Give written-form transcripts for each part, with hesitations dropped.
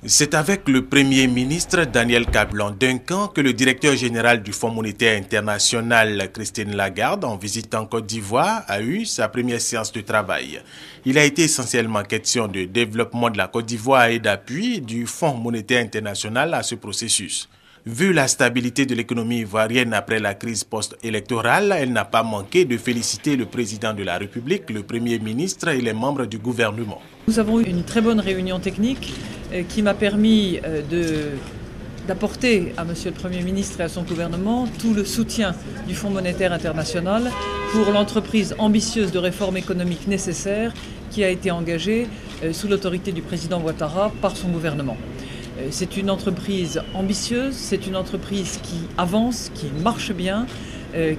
C'est avec le Premier ministre Daniel Kablan-Duncan que le directeur général du Fonds monétaire international, Christine Lagarde, en visite en Côte d'Ivoire, a eu sa première séance de travail. Il a été essentiellement question de développement de la Côte d'Ivoire et d'appui du Fonds monétaire international à ce processus. Vu la stabilité de l'économie ivoirienne après la crise post-électorale, elle n'a pas manqué de féliciter le président de la République, le Premier ministre et les membres du gouvernement. Nous avons eu une très bonne réunion technique qui m'a permis d'apporter à Monsieur le Premier ministre et à son gouvernement tout le soutien du Fonds monétaire international pour l'entreprise ambitieuse de réformes économiques nécessaires qui a été engagée sous l'autorité du président Ouattara par son gouvernement. C'est une entreprise ambitieuse, c'est une entreprise qui avance, qui marche bien,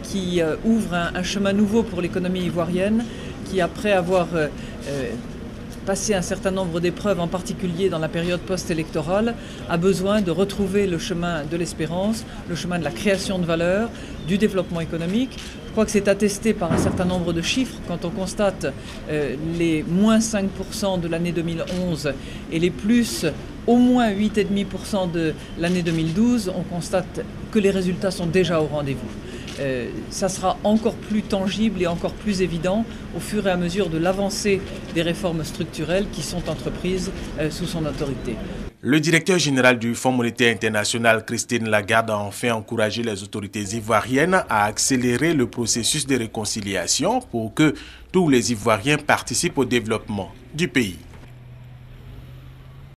qui ouvre un chemin nouveau pour l'économie ivoirienne, qui après avoir passé un certain nombre d'épreuves, en particulier dans la période post-électorale, a besoin de retrouver le chemin de l'espérance, le chemin de la création de valeur, du développement économique. Je crois que c'est attesté par un certain nombre de chiffres quand on constate les moins 5% de l'année 2011 et les plus au moins 8,5% de l'année 2012, on constate que les résultats sont déjà au rendez-vous. Ça sera encore plus tangible et encore plus évident au fur et à mesure de l'avancée des réformes structurelles qui sont entreprises sous son autorité. Le directeur général du Fonds monétaire international, Christine Lagarde, a enfin encouragé les autorités ivoiriennes à accélérer le processus de réconciliation pour que tous les Ivoiriens participent au développement du pays.